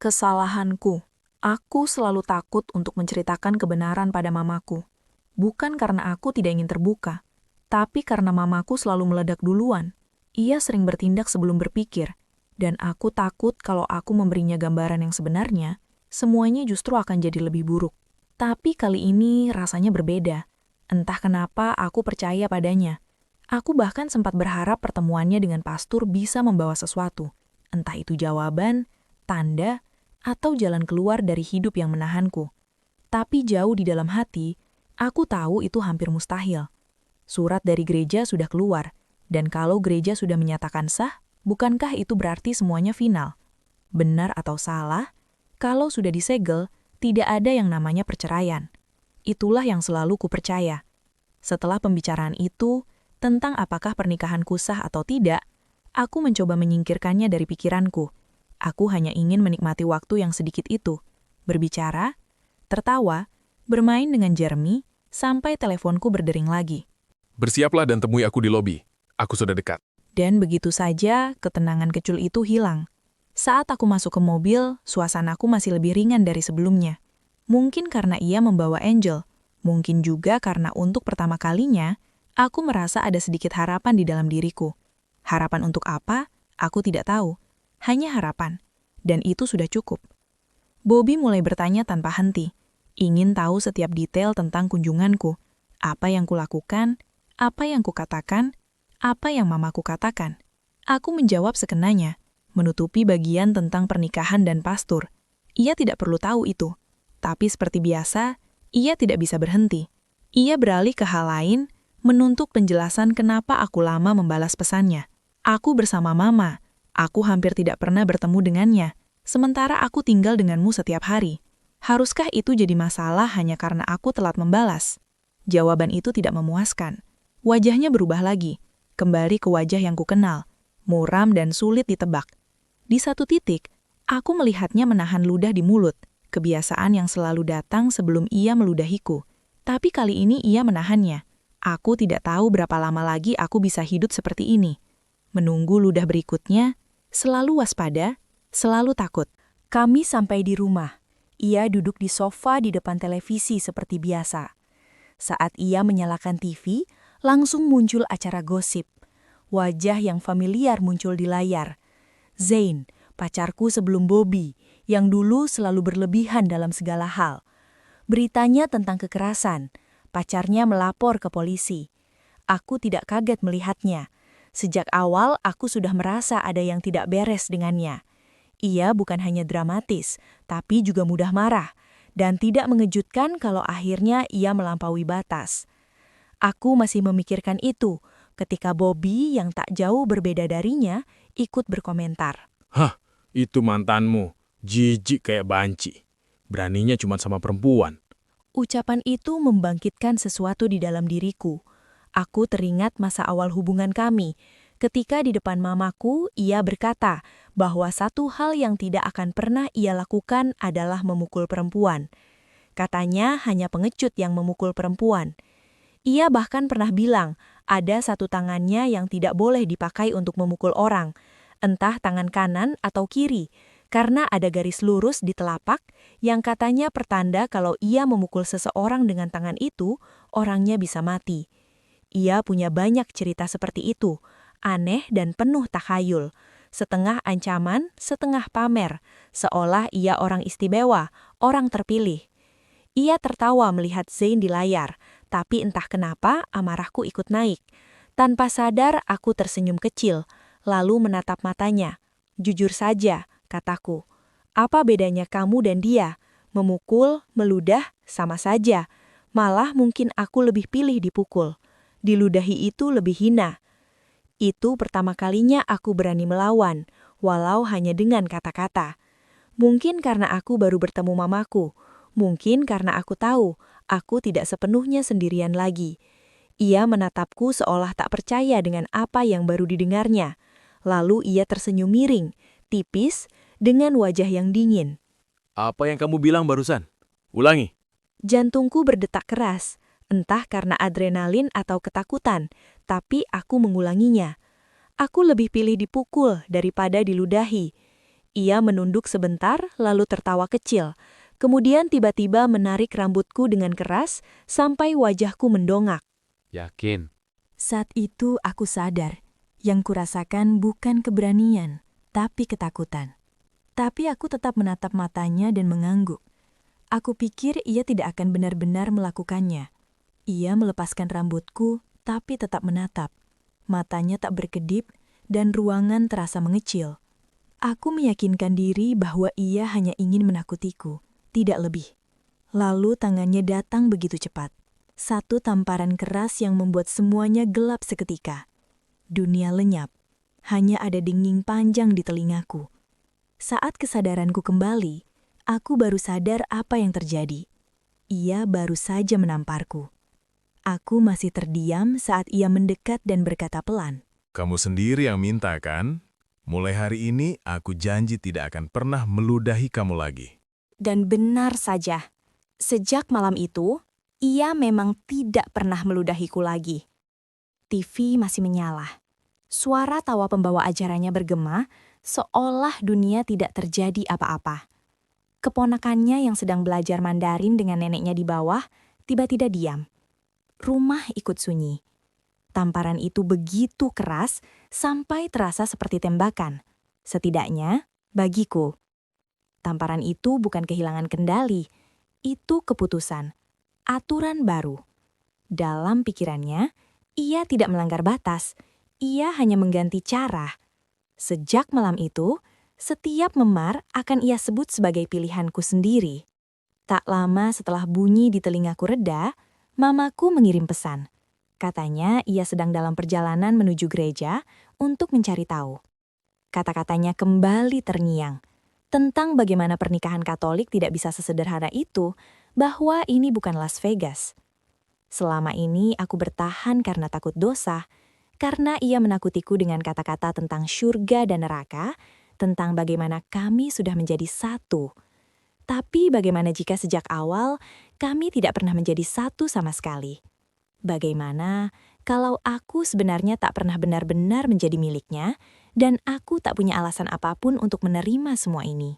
Kesalahanku. Aku selalu takut untuk menceritakan kebenaran pada mamaku. Bukan karena aku tidak ingin terbuka, tapi karena mamaku selalu meledak duluan. Ia sering bertindak sebelum berpikir, dan aku takut kalau aku memberinya gambaran yang sebenarnya, semuanya justru akan jadi lebih buruk. Tapi kali ini rasanya berbeda. Entah kenapa aku percaya padanya. Aku bahkan sempat berharap pertemuannya dengan pastor bisa membawa sesuatu. Entah itu jawaban, tanda, atau jalan keluar dari hidup yang menahanku. Tapi jauh di dalam hati, aku tahu itu hampir mustahil. Surat dari gereja sudah keluar, dan kalau gereja sudah menyatakan sah, bukankah itu berarti semuanya final? Benar atau salah, kalau sudah disegel, tidak ada yang namanya perceraian. Itulah yang selalu kupercaya. Setelah pembicaraan itu, tentang apakah pernikahanku sah atau tidak, aku mencoba menyingkirkannya dari pikiranku. Aku hanya ingin menikmati waktu yang sedikit itu, berbicara, tertawa, bermain dengan Jeremy, sampai teleponku berdering lagi. Bersiaplah dan temui aku di lobi. Aku sudah dekat. Dan begitu saja, ketenangan kecil itu hilang. Saat aku masuk ke mobil, suasanaku masih lebih ringan dari sebelumnya. Mungkin karena ia membawa Angel, mungkin juga karena untuk pertama kalinya, aku merasa ada sedikit harapan di dalam diriku. Harapan untuk apa? Aku tidak tahu. Hanya harapan. Dan itu sudah cukup. Bobby mulai bertanya tanpa henti. Ingin tahu setiap detail tentang kunjunganku. Apa yang kulakukan, apa yang kukatakan, apa yang mamaku katakan. Aku menjawab sekenanya, menutupi bagian tentang pernikahan dan pastor. Ia tidak perlu tahu itu. Tapi seperti biasa, ia tidak bisa berhenti. Ia beralih ke hal lain, menuntut penjelasan kenapa aku lama membalas pesannya. Aku bersama mama. Aku hampir tidak pernah bertemu dengannya, sementara aku tinggal denganmu setiap hari. Haruskah itu jadi masalah hanya karena aku telat membalas? Jawaban itu tidak memuaskan. Wajahnya berubah lagi, kembali ke wajah yang kukenal, muram dan sulit ditebak. Di satu titik, aku melihatnya menahan ludah di mulut, kebiasaan yang selalu datang sebelum ia meludahiku. Tapi kali ini ia menahannya. Aku tidak tahu berapa lama lagi aku bisa hidup seperti ini. Menunggu ludah berikutnya, selalu waspada, selalu takut. Kami sampai di rumah. Ia duduk di sofa di depan televisi seperti biasa. Saat ia menyalakan TV, langsung muncul acara gosip. Wajah yang familiar muncul di layar. Zain, pacarku sebelum Bobby, yang dulu selalu berlebihan dalam segala hal. Beritanya tentang kekerasan. Pacarnya melapor ke polisi. Aku tidak kaget melihatnya. Sejak awal aku sudah merasa ada yang tidak beres dengannya. Ia bukan hanya dramatis, tapi juga mudah marah, dan tidak mengejutkan kalau akhirnya ia melampaui batas. Aku masih memikirkan itu ketika Bobby yang tak jauh berbeda darinya ikut berkomentar. Hah, itu mantanmu. Jijik kayak banci. Beraninya cuma sama perempuan. Ucapan itu membangkitkan sesuatu di dalam diriku. Aku teringat masa awal hubungan kami. Ketika di depan mamaku, ia berkata bahwa satu hal yang tidak akan pernah ia lakukan adalah memukul perempuan. Katanya hanya pengecut yang memukul perempuan. Ia bahkan pernah bilang ada satu tangannya yang tidak boleh dipakai untuk memukul orang, entah tangan kanan atau kiri, karena ada garis lurus di telapak yang katanya pertanda kalau ia memukul seseorang dengan tangan itu, orangnya bisa mati. Ia punya banyak cerita seperti itu, aneh dan penuh takhayul, setengah ancaman, setengah pamer, seolah ia orang istimewa, orang terpilih. Ia tertawa melihat Zain di layar, tapi entah kenapa amarahku ikut naik. Tanpa sadar aku tersenyum kecil, lalu menatap matanya. Jujur saja, kataku, apa bedanya kamu dan dia? Memukul, meludah, sama saja. Malah mungkin aku lebih pilih dipukul. Diludahi itu lebih hina. Itu pertama kalinya aku berani melawan, walau hanya dengan kata-kata. Mungkin karena aku baru bertemu mamaku. Mungkin karena aku tahu, aku tidak sepenuhnya sendirian lagi. Ia menatapku seolah tak percaya dengan apa yang baru didengarnya. Lalu ia tersenyum miring, tipis, dengan wajah yang dingin. Apa yang kamu bilang barusan? Ulangi. Jantungku berdetak keras, entah karena adrenalin atau ketakutan, tapi aku mengulanginya. Aku lebih pilih dipukul daripada diludahi. Ia menunduk sebentar, lalu tertawa kecil. Kemudian tiba-tiba menarik rambutku dengan keras sampai wajahku mendongak. Yakin? Saat itu aku sadar, yang kurasakan bukan keberanian, tapi ketakutan. Tapi aku tetap menatap matanya dan mengangguk. Aku pikir ia tidak akan benar-benar melakukannya. Ia melepaskan rambutku, tapi tetap menatap. Matanya tak berkedip, dan ruangan terasa mengecil. Aku meyakinkan diri bahwa ia hanya ingin menakutiku, tidak lebih. Lalu tangannya datang begitu cepat. Satu tamparan keras yang membuat semuanya gelap seketika. Dunia lenyap. Hanya ada denging panjang di telingaku. Saat kesadaranku kembali, aku baru sadar apa yang terjadi. Ia baru saja menamparku. Aku masih terdiam saat ia mendekat dan berkata pelan. Kamu sendiri yang minta, kan? Mulai hari ini, aku janji tidak akan pernah meludahi kamu lagi. Dan benar saja, sejak malam itu, ia memang tidak pernah meludahiku lagi. TV masih menyala. Suara tawa pembawa acaranya bergema, seolah dunia tidak terjadi apa-apa. Keponakannya yang sedang belajar Mandarin dengan neneknya di bawah, tiba-tiba diam. Rumah ikut sunyi. Tamparan itu begitu keras sampai terasa seperti tembakan. Setidaknya, bagiku. Tamparan itu bukan kehilangan kendali. Itu keputusan. Aturan baru. Dalam pikirannya, ia tidak melanggar batas. Ia hanya mengganti cara. Sejak malam itu, setiap memar akan ia sebut sebagai pilihanku sendiri. Tak lama setelah bunyi di telingaku reda, mamaku mengirim pesan. Katanya ia sedang dalam perjalanan menuju gereja untuk mencari tahu. Kata-katanya kembali terngiang tentang bagaimana pernikahan Katolik tidak bisa sesederhana itu, bahwa ini bukan Las Vegas. Selama ini aku bertahan karena takut dosa, karena ia menakutiku dengan kata-kata tentang syurga dan neraka, tentang bagaimana kami sudah menjadi satu. Tapi bagaimana jika sejak awal kami tidak pernah menjadi satu sama sekali? Bagaimana kalau aku sebenarnya tak pernah benar-benar menjadi miliknya dan aku tak punya alasan apapun untuk menerima semua ini?